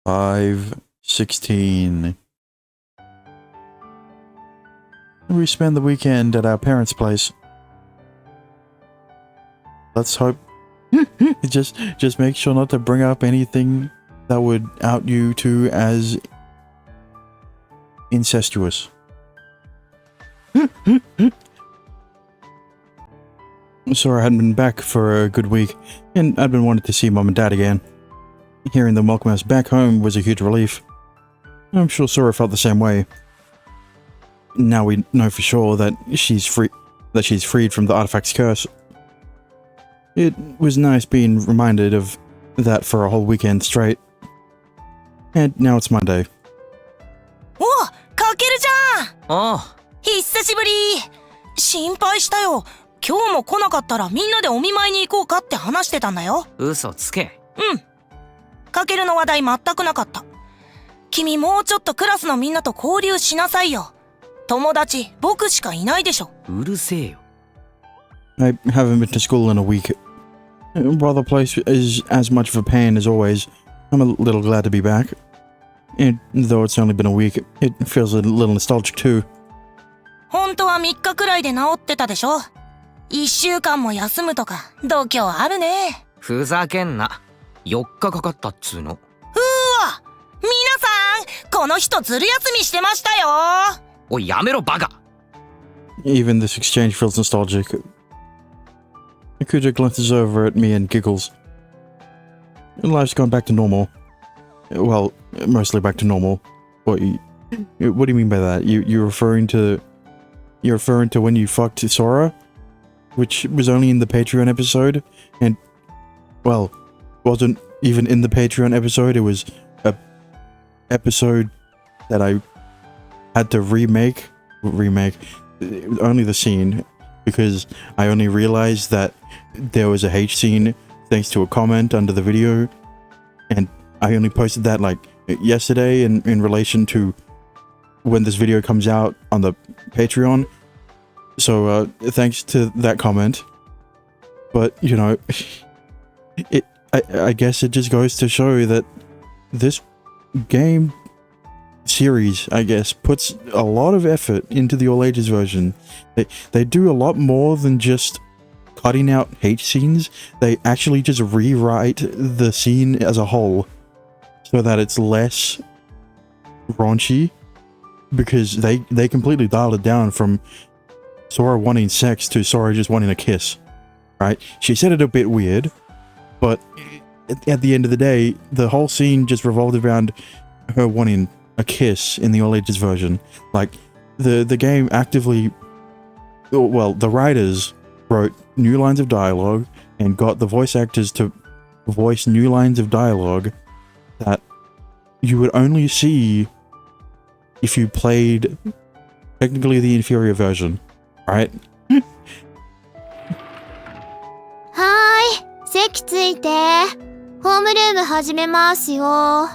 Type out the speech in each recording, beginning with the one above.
5:16. We spend the weekend at our parents' place. Let's hope. just make sure not to bring up anything that would out you two as incestuous. Sora hadn't been back for a good week, and I'd been wanting to see Mom and Dad again. Hearing them welcome us back home was a huge relief. I'm sure Sora felt the same way. Now we know for sure that she's freed from the artifact's curse. It was nice being reminded of that for a whole weekend straight. And now it's Monday. Oh, Kakeruちゃん! ああ、久しぶり! 心配したよ。今日も来なかったらみんなでお見舞いに行こうかって話してたんだよ。嘘つけ。うん。かけるの話題全くなかった。君もうちょっとクラスのみんなと交流しなさいよ。友達、僕しかいないでしょ。うるせえよ。I haven't been to school in a week. While the place is as much of a pain as always, I'm a little glad to be back. And though it's only been a week, it feels a little nostalgic too. 本当は3日くらいで治ってたでしょ。1週間も休むとか度胸あるね。ふざけんな。4日かかったっつうの。うわ、皆さん、この人ずる休みしてましたよ。おい、やめろバカ。 Even this exchange feels nostalgic. Akuja glances over at me and giggles. Life's gone back to normal. Well, mostly back to normal. What do you mean by that? You're referring to when you fucked Sora? Which was only in the Patreon episode, and, well, wasn't even in the Patreon episode. It was a episode that I had to remake only the scene, because I only realized that there was a H scene thanks to a comment under the video, and I only posted that like yesterday in relation to when this video comes out on the Patreon. So thanks to that comment. But you know, I guess it just goes to show that this game series, I guess, puts a lot of effort into the all ages version. They do a lot more than just cutting out H scenes. They actually just rewrite the scene as a whole so that it's less raunchy, because they completely dialed it down from Sora wanting sex to Sora just wanting a kiss, right? She said it a bit weird, but at the end of the day, the whole scene just revolved around her wanting a kiss in the all ages version. Like, the game actively, well, the writers wrote new lines of dialogue and got the voice actors to voice new lines of dialogue that you would only see if you played technically the inferior version, right? はーい、席ついて。ホームルーム始めますよ。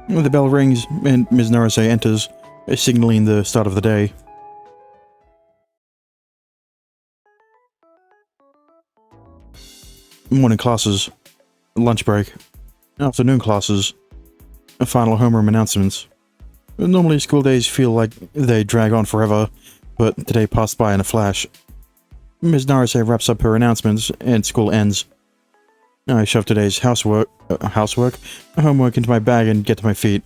The bell rings and Ms. Narase enters, signaling the start of the day. Morning classes, lunch break, afternoon classes, final homeroom announcements. Normally school days feel like they drag on forever, but today passed by in a flash. Ms. Narase wraps up her announcements and school ends. I shove today's homework into my bag and get to my feet.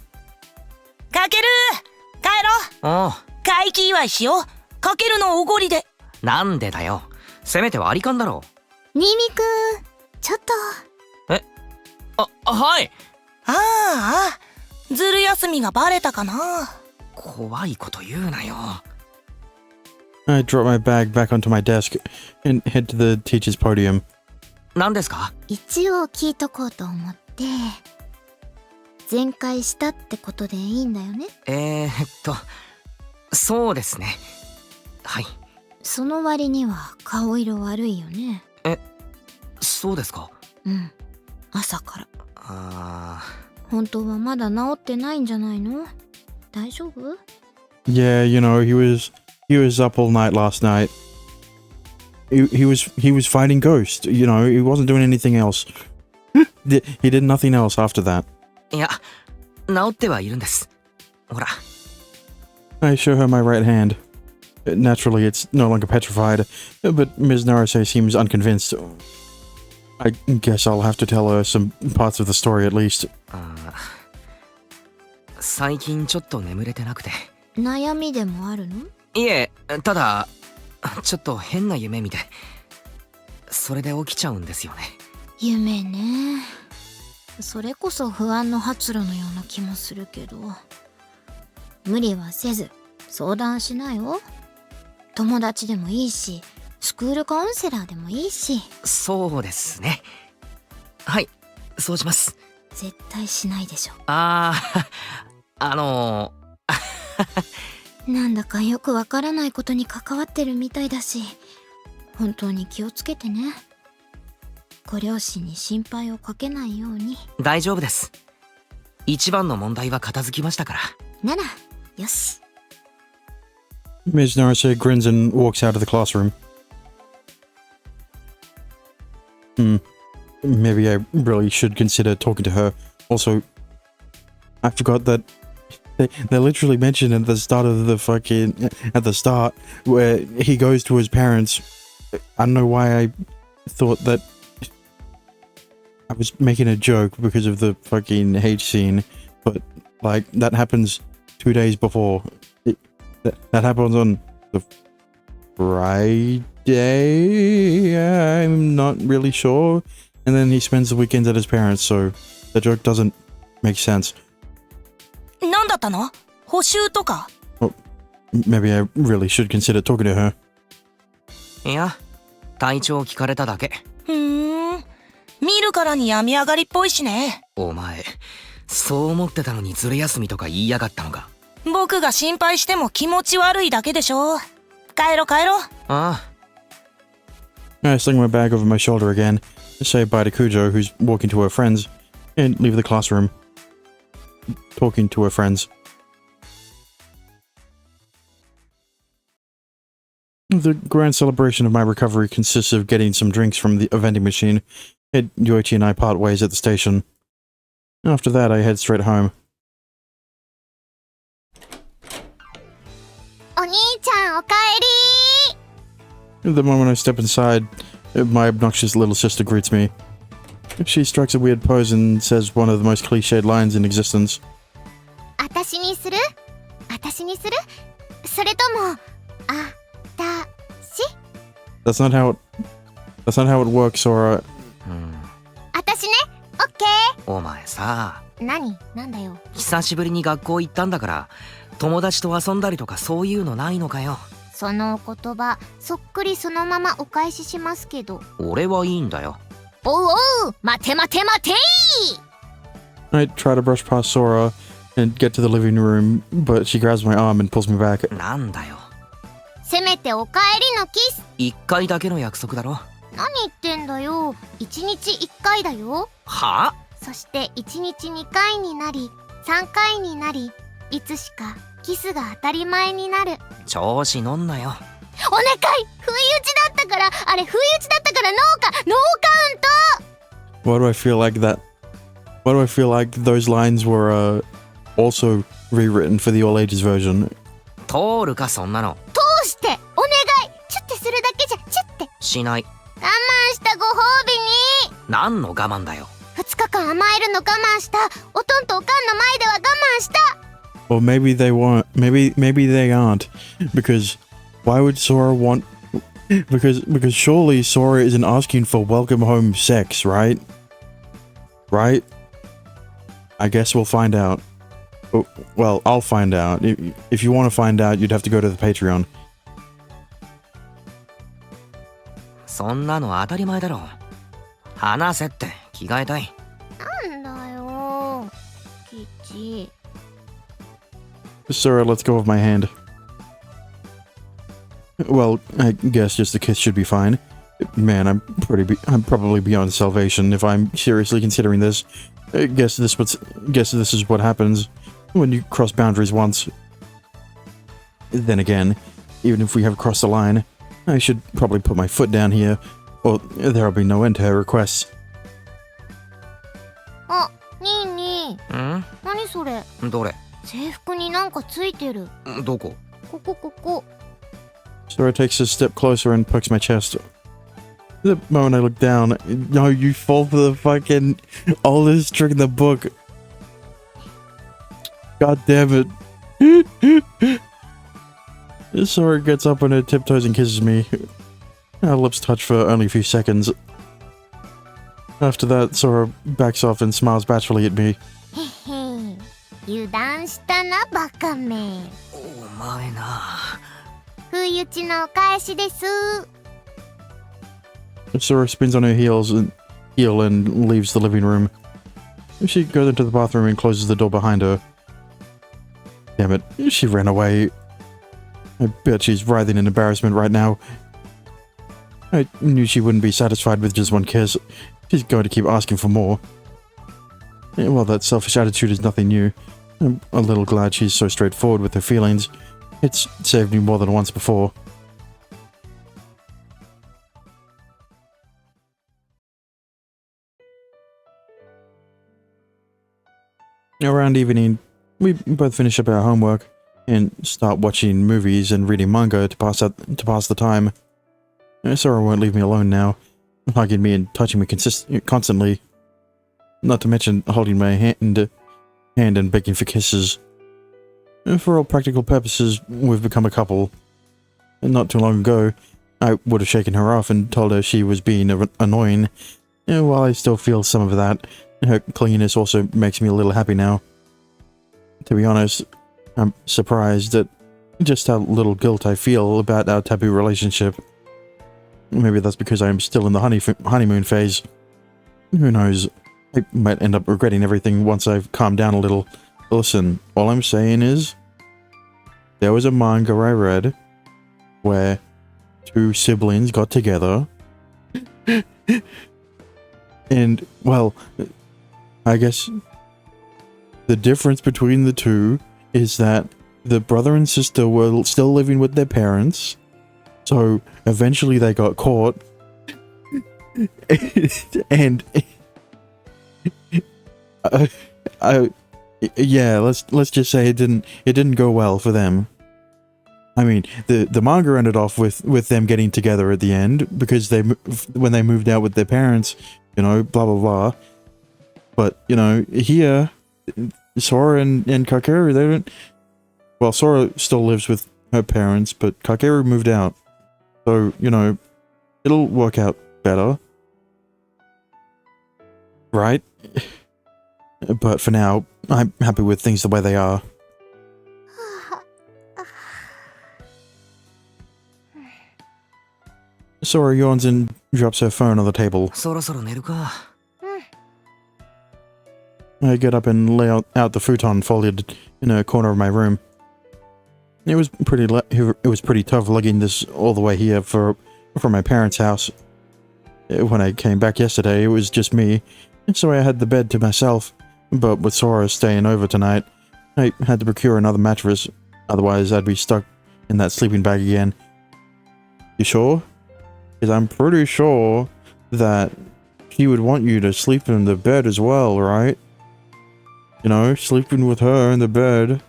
かける、帰ろう。ああ、会期祝いしよう。かけるのおごりで。なんでだよ。せめて割り勘だろ。ミミくん、ちょっと。はい。ああ、ずる休みがバレたかな。怖いこと言うなよ。I drop my bag back onto my desk and head to the teacher's podium. 何ですか？一応聞いとこうと思って。全開したってことでいいんだよね。そうですね。はい。その割には顔色悪いよね。そうですか。うん。朝から。本当はまだ治ってないんじゃないの？大丈夫？ Yeah, you know, he was up all night last night. He was fighting ghosts, you know, he wasn't doing anything else. He did nothing else after that. いや、治ってはいるんです。ほら。I show her my right hand. Naturally, it's no longer petrified, but Ms. Narase seems unconvinced. I guess I'll have to tell her some parts of the story at least. 最近ちょっと眠れてなくて。悩みでもあるの？いえ、ただちょっと変な夢見て、それで起きちゃうんですよね。夢ね。それこそ不安の発露のような気もするけど、無理はせず相談しなよ。友達でもいいし、スクールカウンセラーでもいいし。そうですね。はい、そうします。絶対しないでしょ。なんだかよくわからないことに関わってるみたいだし、本当に気をつけてね。ご両親に心配をかけないように。大丈夫です。一番の問題は片付きましたから。ならよし。 Ms. Narase grins and walks out of the classroom. Maybe I really should consider talking to her. Also, I forgot that they literally mentioned at the start of the start where he goes to his parents. I don't know why I thought that I was making a joke because of the fucking hate scene, but like that happens 2 days before. That happens on the Friday. I'm not really sure. And then he spends the weekends at his parents, so the joke doesn't make sense. なんだったの？補習とか？ Well, maybe I really should consider talking to her. いや、体調聞かれただけ。見るからに病み上がりっぽいしね。お前、そう思ってたのにずる休みとか言いやがったのか。僕が心配しても気持ち悪いだけでしょ。帰ろ。ああ。I sling my bag over my shoulder again, say bye to Kujo, who's walking to her friends, and leave the classroom. Talking to her friends. The grand celebration of my recovery consists of getting some drinks from a vending machine. Yoichi and I part ways at the station. After that, I head straight home. お兄ちゃんおかえり。 The moment I step inside, my obnoxious little sister greets me. She strikes a weird pose and says one of the most cliched lines in existence. あたしにする？それともあたし？ That's not how it works, Sora. あたしね。オッケー。お前さ。なんだよ。久しぶりに学校行ったんだから、友達と遊んだりとかそういうのないのかよ。その言葉そっくりそのままお返ししますけど。俺はいいんだよ。おう待て I try to brush past Sora and get to the living room, but she grabs my arm and pulls me back. なんだよ。せめておかえりのキス。1回だけの約束だろ。何言ってんだよ。1日1回だよ。は？そして1日2回になり3回になり、いつしかキスが当たり前になる。調子乗んなよ。お願い、不意打ちだったから、あれ不意打ちだったからノーカウント。 Why do I feel like that? Why do I feel like those lines were also rewritten for the all ages version? 通るかそんなの。通してお願い。チュッてするだけじゃチュッてしない。我慢したご褒美に。何の我慢だよ。2日間甘えるの我慢した。おとんとおかんの前では我慢した。 Well, maybe they won't. Maybe they aren't, because why would Sora want? Because surely Sora isn't asking for welcome home sex, right? Right? I guess we'll find out. Oh, well, I'll find out. If you want to find out, you'd have to go to the Patreon. そんなの当たり前だろ。話せって着替えたい。なんだよキチ。 Sora lets go of my hand. Well, I guess just a kiss should be fine. Man, I'm probably beyond salvation if I'm seriously considering this. I guess this is what happens when you cross boundaries once. Then again, even if we have crossed the line, I should probably put my foot down here, or there'll be no end to her requests. あ、にに何それ？どれ？制服になんかついてる。どこ？ここここ。 Sora takes a step closer and pokes my chest. The moment I look down, no, you fall for the fucking oldest trick in the book. God damn it. Sora gets up on her tiptoes and kisses me. Our lips touch for only a few seconds. After that, Sora backs off and smiles bashfully at me. へへ。油断したなバカめ。お前な。不意打ちのお返しです。 Sora spins on her heel and leaves the living room. She goes into the bathroom and closes the door behind her. Damn it, she ran away. I bet she's writhing in embarrassment right now. I knew she wouldn't be satisfied with just one kiss. She's going to keep asking for more. And while that selfish attitude is nothing new, I'm a little glad she's so straightforward with her feelings. It's saved me more than once before. Around evening, we both finish up our homework and start watching movies and reading manga to pass the time. Sora won't leave me alone now, hugging me and touching me constantly. Not to mention holding my hand and begging for kisses. For all practical purposes, we've become a couple. Not too long ago, I would have shaken her off and told her she was being annoying. While I still feel some of that, her clinginess also makes me a little happy now. To be honest, I'm surprised at just how little guilt I feel about our taboo relationship. Maybe that's because I'm still in the honeymoon phase. Who knows? I might end up regretting everything once I've calmed down a little. Listen, all I'm saying is, there was a manga I read where two siblings got together and, well, I guess the difference between the two is that the brother and sister were still living with their parents, so eventually they got caught, and yeah, let's just say it didn't go well for them. I mean, the manga ended off with them getting together at the end because when they moved out with their parents, you know, blah blah blah. But you know, here, Sora and Kakeru, they don't. Well, Sora still lives with her parents, but Kakeru moved out, so you know, it'll work out better, right? But for now, I'm happy with things the way they are. Sora yawns and drops her phone on the table. そろそろ寝るか。I get up and lay out the futon folded in a corner of my room. It was pretty tough lugging this all the way here from my parents' house. When I came back yesterday, it was just me, so I had the bed to myself. But with Sora staying over tonight, I had to procure another mattress, otherwise I'd be stuck in that sleeping bag again. You sure? Because I'm pretty sure that she would want you to sleep in the bed as well, right? You know, sleeping with her in the bed.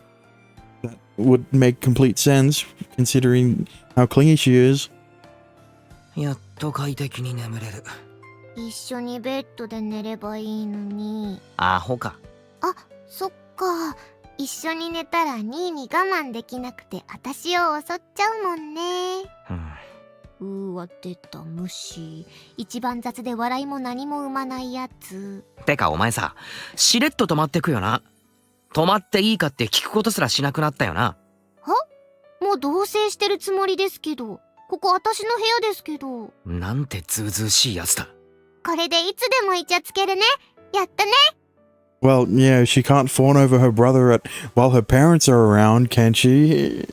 That would make complete sense, considering how clingy she is. やっと快適に眠れる。一緒にベッドで寝ればいいのに。アホか。あ、そっか。一緒に寝たらニーに我慢できなくて私を襲っちゃうもんね。わ、出た虫。一番雑で笑いも何も生まないやつ。てかお前さ、しれっと泊まってくよな。泊まっていいかって聞くことすらしなくなったよな。は？もう同棲してるつもりですけど。ここ私の部屋ですけど。なんてずうずうしいやつだ。これでいつでもイチャつけるね。やったね。Well, yeah, she can't fawn over her brother while her parents are around, can she?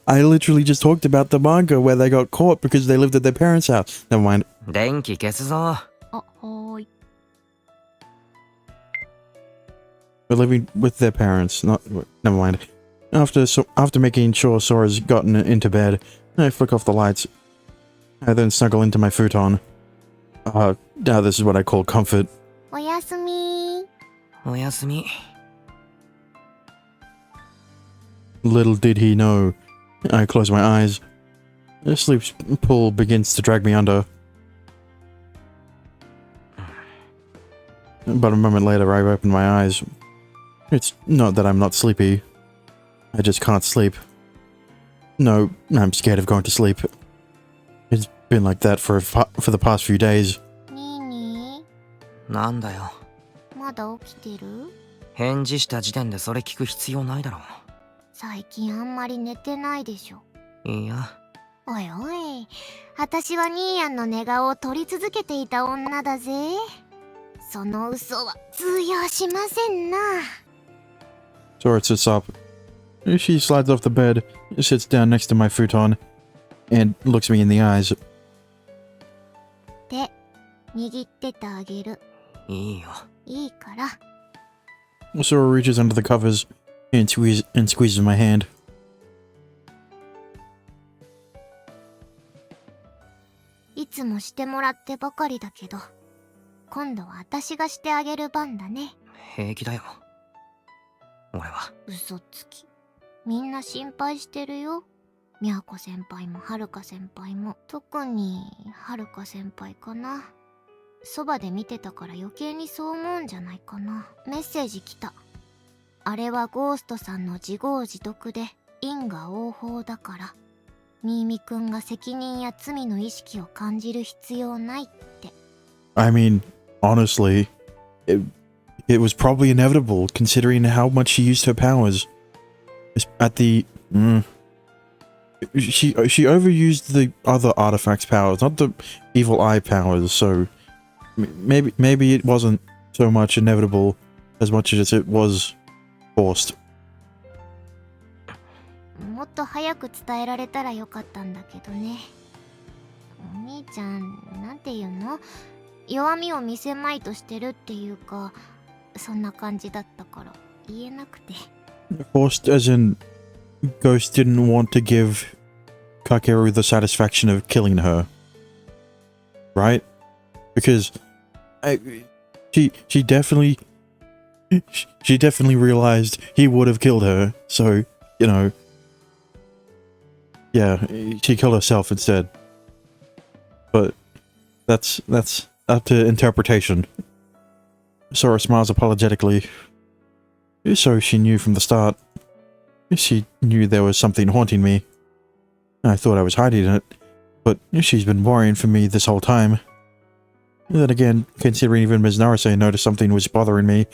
I literally just talked about the manga where they got caught because they lived at their parents' house. Never mind. 電気消すぞ。あ、はーい。We're living with their parents. Never mind. After making sure Sora's gotten into bed, I flick off the lights. I then snuggle into my futon. Now this is what I call comfort. おやすみ。おやすみ。 Little did he know. I close my eyes. The sleep pull begins to drag me under. But a moment later, I open my eyes. It's not that I'm not sleepy. I just can't sleep. No, I'm scared of going to sleep. It's been like that for the past few days. ニーニなんだよ。ー、まだ起きてる？返事した時点でそれ聞く必要ないだろ。最近あんまり寝てないでしょ。いや、おいおい、私はニーヤンの寝顔を撮り続けていた女だぜ。その嘘は通用しませんな。Sora sits up. She slides off the bed, sits down next to my futon, and looks me in the eyes. 手、握っててあげる。いいよ。いいから。Sora reaches under the covers and squeezes my hand. いつもしてもらってばかりだけど、今度は私がしてあげる番だね。平気だよ。俺は。嘘つき。みんな心配してるよ。みやこ先輩もはるか先輩も。特にはるか先輩かな。そばで見てたから余計にそう思うんじゃないかな。メッセージ来た。あれはゴーストさんの自業自得で因果応報だから、ミーミくんが責任や罪の意識を感じる必要ないって。I mean, honestly, it was probably inevitable considering how much she used her powers. At the she overused the other artifacts' powers, not the evil eye powers. So maybe it wasn't so much inevitable as much as it was forced. もっと早く伝えられたらよかったんだけどね。お兄ちゃん、なんていうの？弱みを見せまいとしてるっていうか、そんな感じだったから言えなくて。Forced as in Ghost didn't want to give Kakeru the satisfaction of killing her. Right? Because she definitely realized he would have killed her. So, you know, yeah, she killed herself instead. But that's up to interpretation. Sora smiles apologetically. So she knew from the start. She knew there was something haunting me. I thought I was hiding it, but she's been worrying for me this whole time. Then again, considering even Ms. Narase noticed something was bothering me,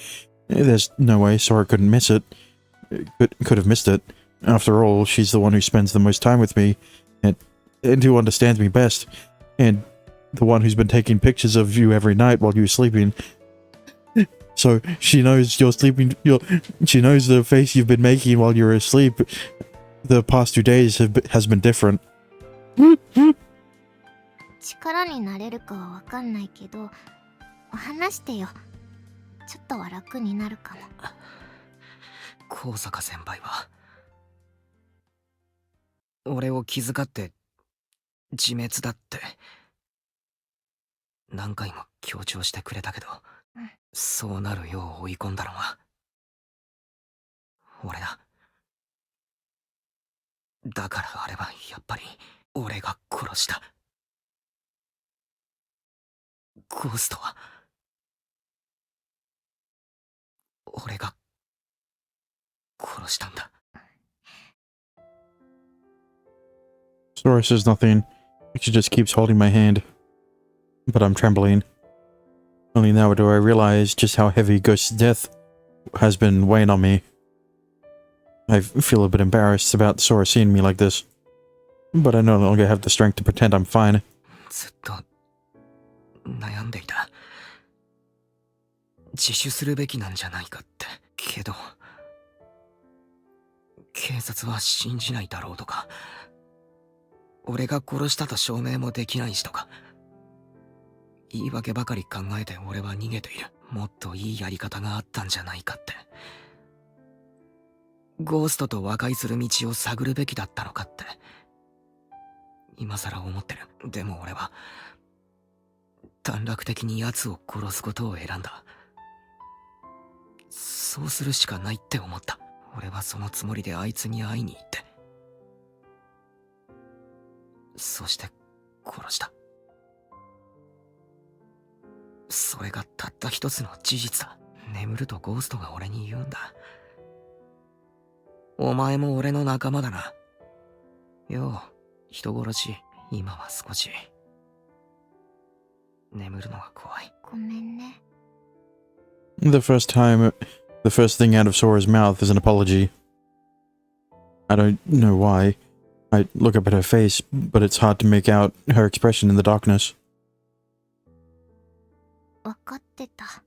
there's no way Sora couldn't miss it. Could have missed it. After all, she's the one who spends the most time with me, and who understands me best, and the one who's been taking pictures of you every night while you're sleeping. So she knows you're sleeping. She knows the face you've been making while you're asleep. The past 2 days has been different. 力になれるかはわかんないけど、話してよ。ちょっとは楽になるかも。高坂先輩は俺を気遣って自滅だって何回も強調してくれたけど、そうなるよう追い込んだのは俺だ。だからあれはやっぱり俺が殺した。ゴーストは俺が殺したんだ。Sora says nothing. She just keeps holding my hand. But I'm trembling. Only now do I realize just how heavy Ghost's death has been weighing on me. I feel a bit embarrassed about Sora seeing me like this. But I no longer have the strength to pretend I'm fine. ずっと悩んでいた。自首するべきなんじゃないかって。けど警察は信じないだろうとか、俺が殺したと証明もできないしとか、言い訳ばかり考えて俺は逃げている。もっといいやり方があったんじゃないかって。ゴーストと和解する道を探るべきだったのかって今さら思ってる。でも俺は短絡的に奴を殺すことを選んだ。そうするしかないって思った。俺はそのつもりであいつに会いに行って、そして殺した。それがたった一つの事実だ。眠るとゴーストが俺に言うんだ。お前も俺の仲間だな。よう、人殺し、今は少し。眠るのが怖い。ごめんね。The first thing out of Sora's mouth is an apology. I don't know why. I look up at her face, but it's hard to make out her expression in the darkness. 分かってた。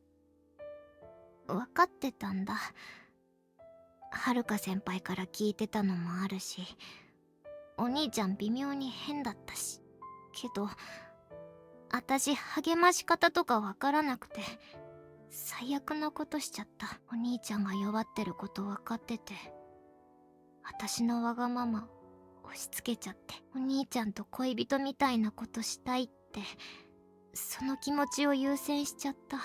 分かってたんだ。はるか先輩から聞いてたのもあるし、お兄ちゃん微妙に変だったし。けど、私励まし方とかわからなくて、最悪なことしちゃった。お兄ちゃんが弱ってること分かってて、私のわがまま押し付けちゃって、お兄ちゃんと恋人みたいなことしたいって、その気持ちを優先しちゃった。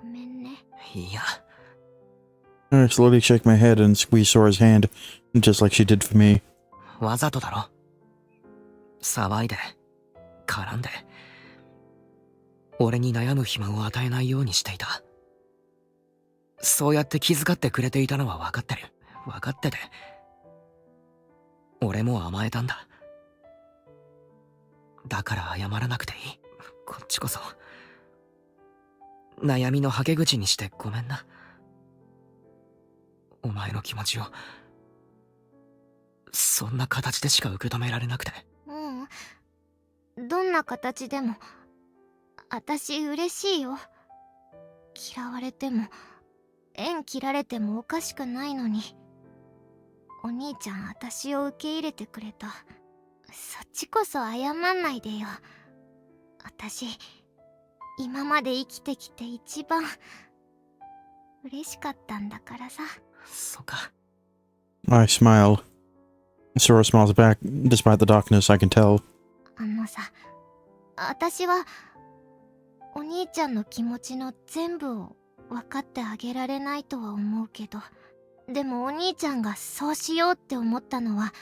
ごめんね。いや、I slowly shake my head and squeeze Sora's hand, just like she did for me. わざとだろ。騒いで、絡んで、俺に悩む暇を与えないようにしていた。そうやって気遣ってくれていたのは分かってる。分かってて。俺も甘えたんだ。だから謝らなくていい。こっちこそ。悩みのはけ口にしてごめんな。お前の気持ちを、そんな形でしか受け止められなくて。どんな形でも、私嬉しいよ。嫌われても、縁切られてもおかしくないのに。お兄ちゃん私を受け入れてくれた。そっちこそ謝んないでよ。私、今まで生きてきて一番、嬉しかったんだからさ。そうか。I smile. Sora smiles back, despite the darkness, I can tell. さ、私はお兄ちゃんの気持ちの全部を分かってあげられないとは思うけど、でもお兄ちゃんがそうしようって思ったのは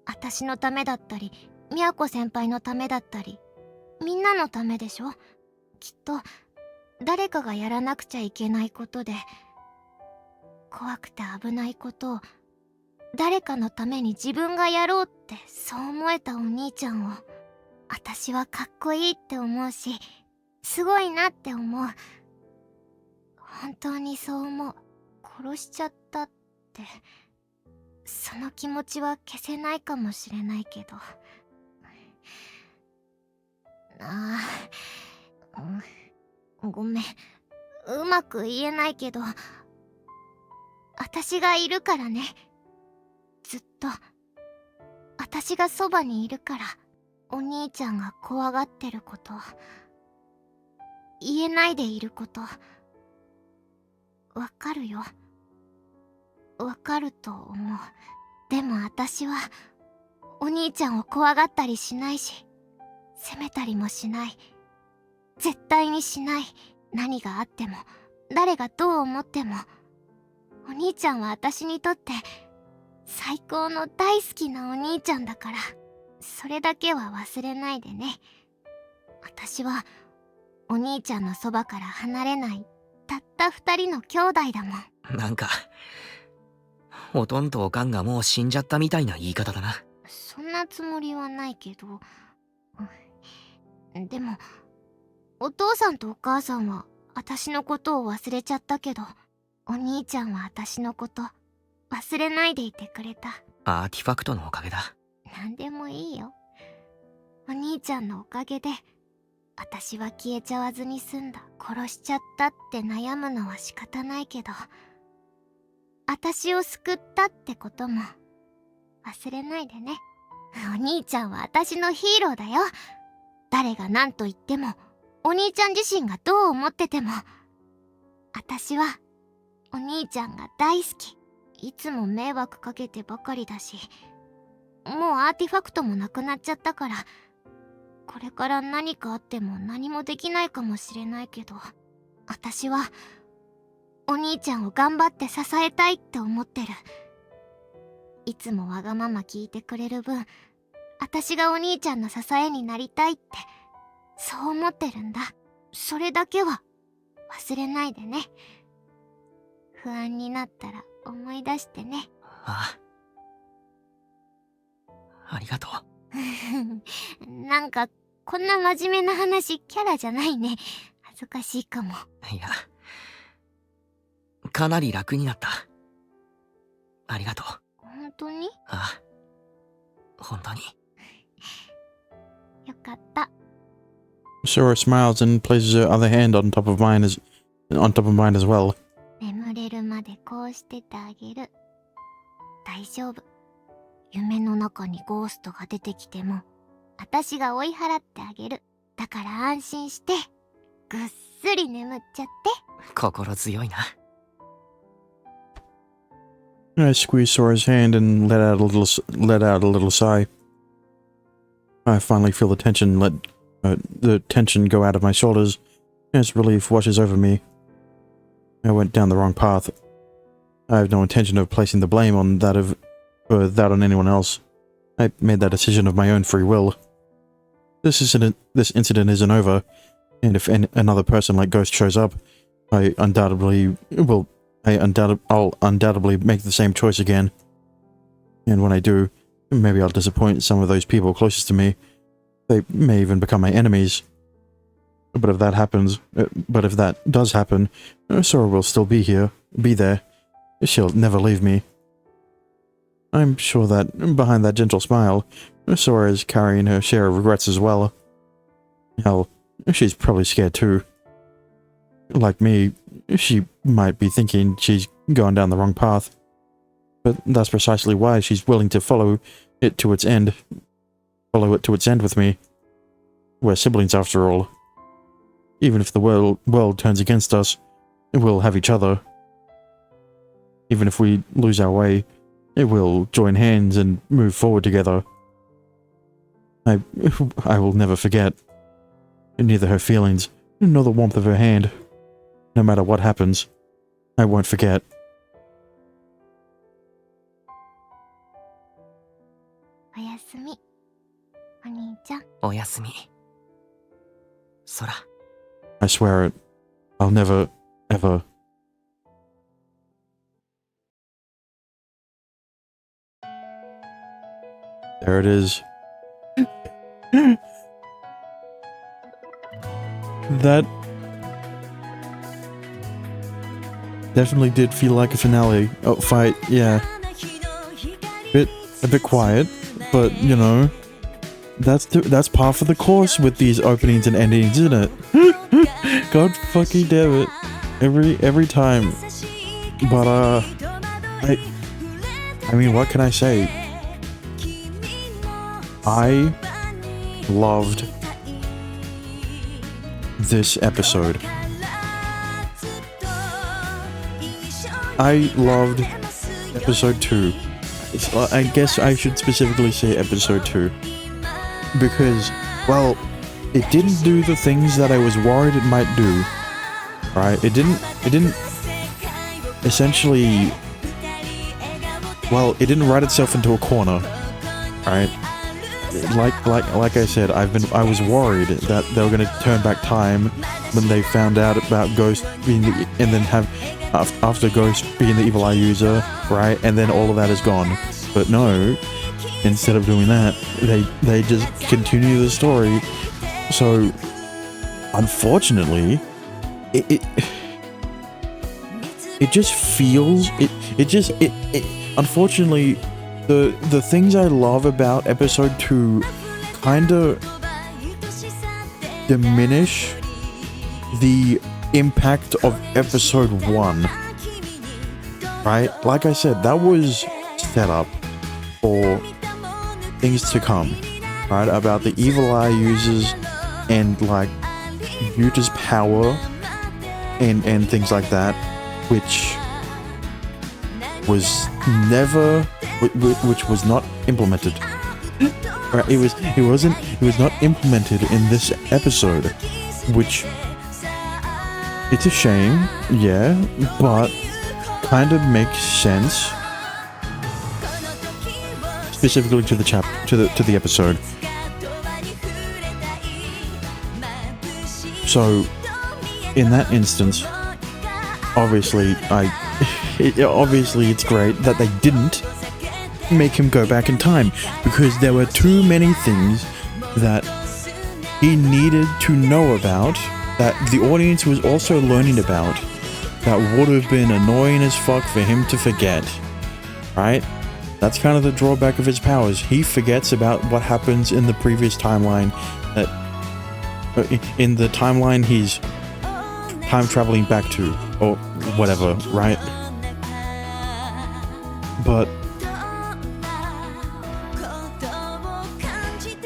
私のためだったり、みやこ先輩のためだったり、みんなのためでしょ。きっと誰かがやらなくちゃいけないことで、怖くて危ないことを誰かのために自分がやろうってそう思えたお兄ちゃんを、私はかっこいいって思うし、すごいなって思う。本当にそう思う。殺しちゃったって、その気持ちは消せないかもしれないけど。ごめん。うまく言えないけど、私がいるからね。ずっと。私がそばにいるから。お兄ちゃんが怖がってること、言えないでいること、わかるよ。わかると思う。でも私は、お兄ちゃんを怖がったりしないし、責めたりもしない。絶対にしない。何があっても、誰がどう思っても、お兄ちゃんは私にとって、最高の大好きなお兄ちゃんだから。それだけは忘れないでね。私はお兄ちゃんのそばから離れないたった二人の兄弟だもん。なんか、おとんとおかんがもう死んじゃったみたいな言い方だな。そんなつもりはないけど、でもお父さんとお母さんは私のことを忘れちゃったけど、お兄ちゃんは私のこと忘れないでいてくれた。アーティファクトのおかげだ。なんでもいいよ。お兄ちゃんのおかげで私は消えちゃわずに済んだ。殺しちゃったって悩むのは仕方ないけど、私を救ったってことも忘れないでね。お兄ちゃんは私のヒーローだよ。誰が何と言っても、お兄ちゃん自身がどう思ってても、私はお兄ちゃんが大好き。いつも迷惑かけてばかりだし、もうアーティファクトもなくなっちゃったから、これから何かあっても何もできないかもしれないけど、私はお兄ちゃんを頑張って支えたいって思ってる。いつもわがまま聞いてくれる分、私がお兄ちゃんの支えになりたいって、そう思ってるんだ。それだけは忘れないでね。不安になったら思い出してね。ああ。ありがとう。なんかこんな真面目な話キャラじゃないね。恥ずかしいかも。いや、かなり楽になった。ありがとう。本当に？ああ。本当に。よかった。Sora smiles and places her other hand on top of mine as well. 眠れるまでこうしててあげる。大丈夫。夢の中にゴーストが出てきても、私が追い払ってあげる。だから安心して、ぐっすり眠っちゃって。心強いな。I squeezed Sora's hand and let out a little sigh. I finally feel the tension go out of my shoulders as relief washes over me. I went down the wrong path. I have no intention of placing the blame on that on anyone else. I made that decision of my own free will. This incident isn't over, and if another person like Ghost shows up, I'll undoubtedly make the same choice again. And when I do, maybe I'll disappoint some of those people closest to me. They may even become my enemies. But if that does happen, Sora will still be there. She'll never leave me. I'm sure that behind that gentle smile, Sora is carrying her share of regrets as well. Hell, she's probably scared too. Like me, she might be thinking she's gone down the wrong path. But that's precisely why she's willing to follow it to its end with me. We're siblings after all. Even if the world turns against us, we'll have each other. Even if we lose our way, we'll join hands and move forward together. I will never forget. Neither her feelings, nor the warmth of her hand. No matter what happens, I won't forget. おやすみ、お兄ちゃん。おやすみ。空。I swear it. I'll never, ever. There it is. That definitely did feel like a finale. Oh, fight, yeah. A bit quiet, but you know, that's par for the course with these openings and endings, isn't it? God fucking damn it. Every time. But I mean, what can I say? I loved this episode. I loved episode 2. I guess I should specifically say episode 2. Because, well, it didn't do the things that I was worried it might do. Right? It didn't essentially, well, it didn't write itself into a corner. Right? Like I said, I was worried that they were going to turn back time when they found out about Ghost being and then have after Ghost being the evil eye user, right? And then all of that is gone. But no, instead of doing that, they just continue the story. So, unfortunately, it just feels unfortunately, the things I love about episode 2 kinda diminish the impact of episode 1. Right? Like I said, that was set up for things to come. Right? About the evil eye users and like Yuta's power and things like that, which was not implemented. Right? It was not implemented in this episode, which It's a shame, yeah, but kind of makes sense. Specifically to the to the episode. So, in that instance, obviously, obviously it's great that they didn't make him go back in time, because there were too many things that he needed to know about, that the audience was also learning about, that would have been annoying as fuck for him to forget, right? That's kind of the drawback of his powers. He forgets about what happens in the previous timeline, that in the timeline he's time traveling back to, or whatever, right? But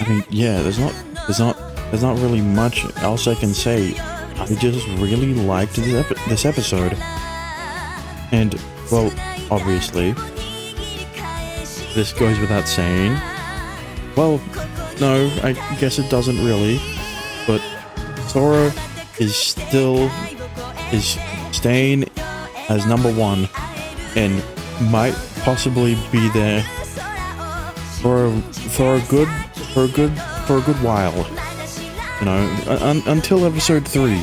I mean, yeah, there's not really much else I can say. I just really liked this episode, and well, obviously, this goes without saying. Well, no, I guess it doesn't really, but Sora is staying as #1 and might possibly be there for a good while, you know, until episode 3,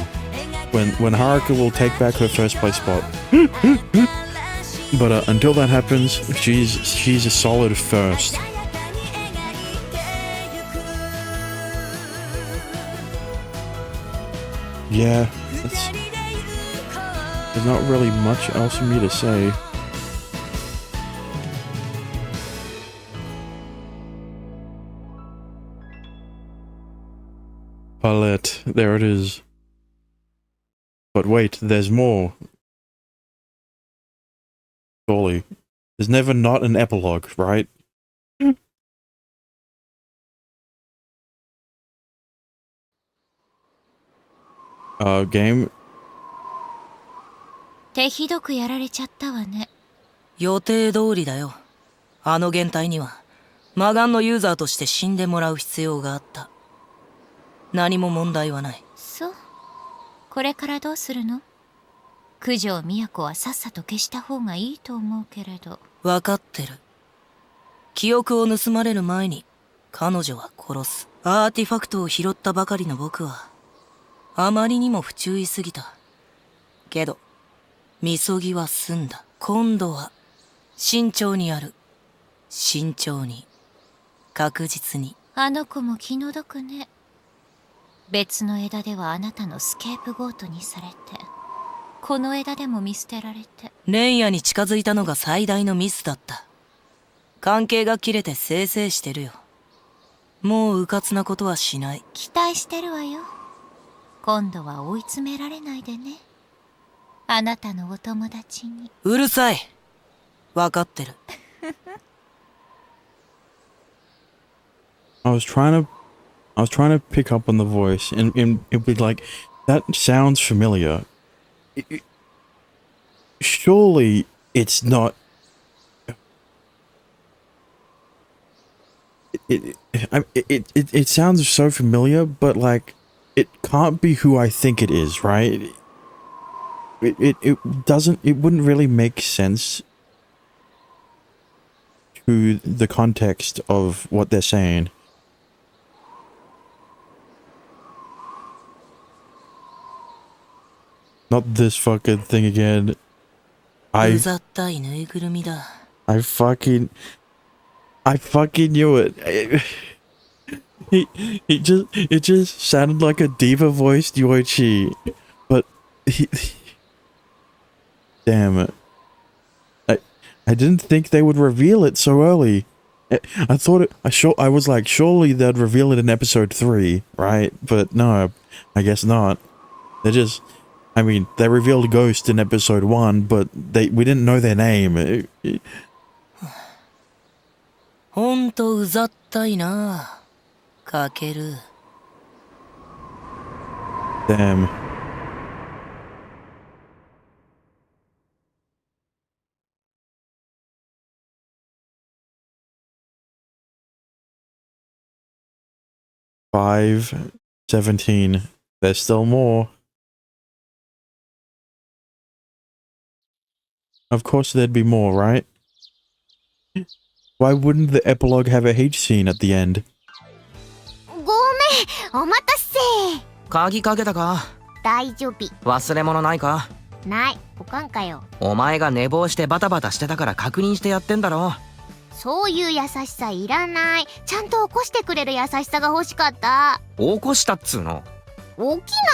when Haruka will take back her first place spot. But until that happens, she's a solid first. Yeah, there's not really much else for me to say. Paulette, there it is. But wait, there's more. Surely. There's never not an epilogue, right? Game? 手ひどくやられちゃったわね。予定通りだよ。あの原体には魔眼のユーザーとして死んでもらう必要があった。何も問題はない。そう。これからどうするの？九条都はさっさと消した方がいいと思うけれど。わかってる。記憶を盗まれる前に彼女は殺す。アーティファクトを拾ったばかりの僕はあまりにも不注意すぎた。けどみそぎは済んだ。今度は慎重にやる。慎重に、確実に。あの子も気の毒ね。別の枝ではあなたのスケープゴートにされて、この枝でも見捨てられて。レンヤに近づいたのが最大のミスだった。関係が切れてせいせいしてるよ。もう迂闊なことはしない。期待してるわよ。今度は追い詰められないでね。あなたのお友達に。うるさい。わかってる。I was trying to pick up on the voice, and it was like, that sounds familiar. Surely it's not. It sounds so familiar, but like, it can't be who I think it is, right? It doesn't. It wouldn't really make sense to the context of what they're saying. Not this fucking thing again. うざったいぬいぐるみだ。I fucking knew it. It just sounded like a diva voiced Yoichi, but damn it. I didn't think they would reveal it so early. I thought I was like, surely they'd reveal it in episode 3, right? But no, I guess not. I mean, they revealed Ghost in episode 1, but we didn't know their name. ほんとうざったいな、かける。Damn. $5.17. There's still more. Of course there'd be more, right? Why wouldn't the epilogue have a H scene at the end? ごめん、お待たせ。鍵かけたか？大丈夫。忘れ物ないか？ない。おかんかよ。お前が寝坊してバタバタしてたから確認してやってんだろ。そういう優しさいらない。ちゃんと起こしてくれる優しさが欲しかった。起こしたっつうの。起き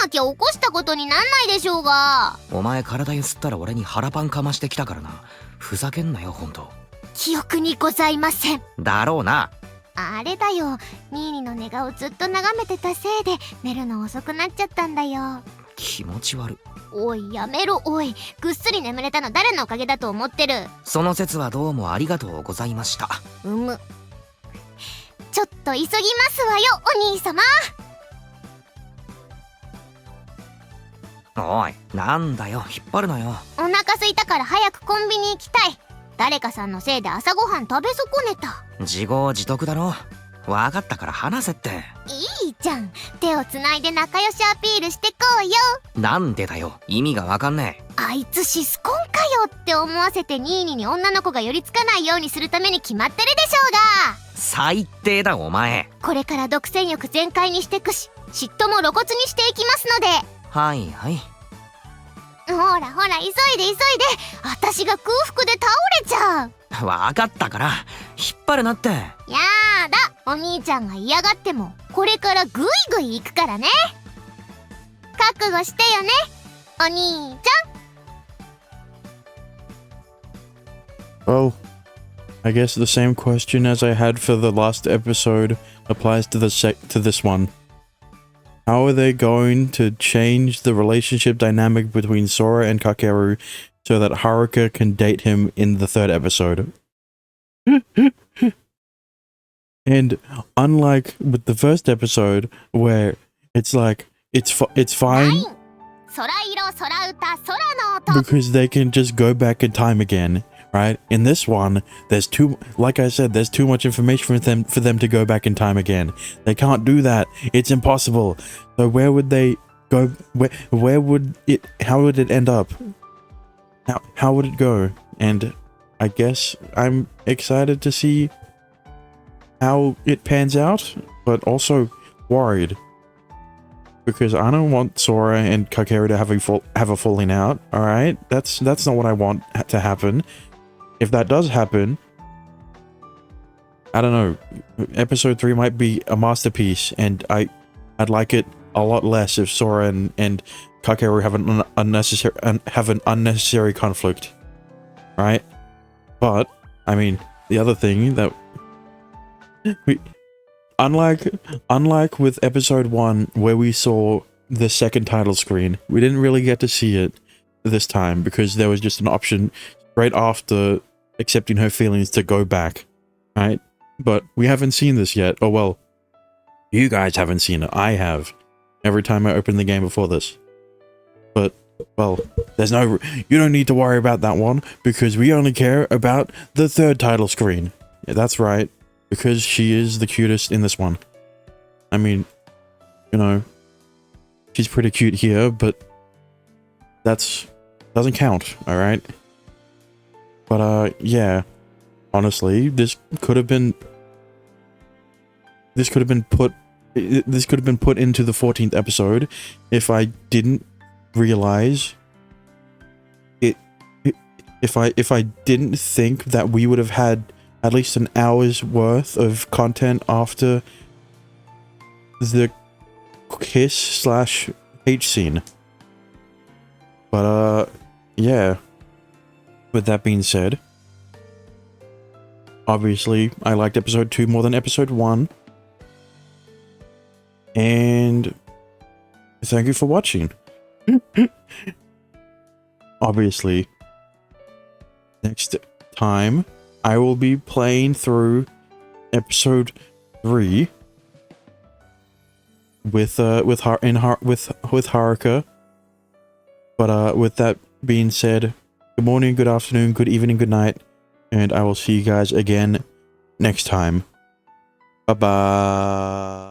なきゃ起こしたことになんないでしょうが。お前体ゆすったら俺に腹パンかましてきたからな。ふざけんなよほんと。記憶にございません。だろうな。あれだよ、ニーニの寝顔ずっと眺めてたせいで寝るの遅くなっちゃったんだよ。気持ち悪い。おいやめろおい。ぐっすり眠れたの誰のおかげだと思ってる。その説はどうもありがとうございました。ちょっと急ぎますわよお兄様。おいなんだよ引っ張るなよ。お腹空いたから早くコンビニ行きたい。誰かさんのせいで朝ごはん食べ損ねた。自業自得だろ。わかったから話せって。いいじゃん。手をつないで仲良しアピールしてこうよ。なんでだよ意味がわかんねえ。あいつシスコンかよって思わせてニーニに女の子が寄りつかないようにするために決まってるでしょうが。最低だお前。これから独占欲全開にしてくし、嫉妬も露骨にしていきますので。はいはい。ほらほら急いで急いで。私が空腹で倒れちゃう。わかったから引っ張るなって。やだ、お兄ちゃんが嫌がってもこれからグイグイ行くからね。覚悟してよねお兄ちゃん。 Well, I guess the same question as I had for the last episode applies to this one. How are they going to change the relationship dynamic between Sora and Kakeru so that Haruka can date him in the third episode? And unlike with the first episode, where it's like, it's fine because they can just go back in time again, right? In this one, like I said, there's too much information for them to go back in time again. They can't do that. It's impossible. So where would they go? How would it end up? How would it go? And I guess I'm excited to see how it pans out, but also worried because I don't want Sora and Kakeru to have a falling out. All right, that's not what I want to happen. If that does happen, I don't know. Episode 3 might be a masterpiece, and I'd like it a lot less if Sora and Kakeru have an unnecessary conflict, right? But I mean, the other thing that unlike with episode 1 where we saw the second title screen, we didn't really get to see it this time because there was just an option right after accepting her feelings to go back, right? But we haven't seen this yet. Oh well, you guys haven't seen it. I have. Every time I open the game before this. But, well, you don't need to worry about that one because we only care about the third title screen. Yeah, that's right. Because she is the cutest in this one. I mean, you know, she's pretty cute here, but doesn't count, alright? But, yeah. Honestly, this could have been put into the 14th episode if I didn't realize it. If I didn't think that we would have had at least an hour's worth of content after the kiss/H scene. But yeah. With that being said, obviously I liked episode 2 more than episode 1. And thank you for watching. Obviously, next time I will be playing through episode 3 with Haruka. But with that being said, good morning, good afternoon, good evening, good night, and I will see you guys again next time. Bye bye.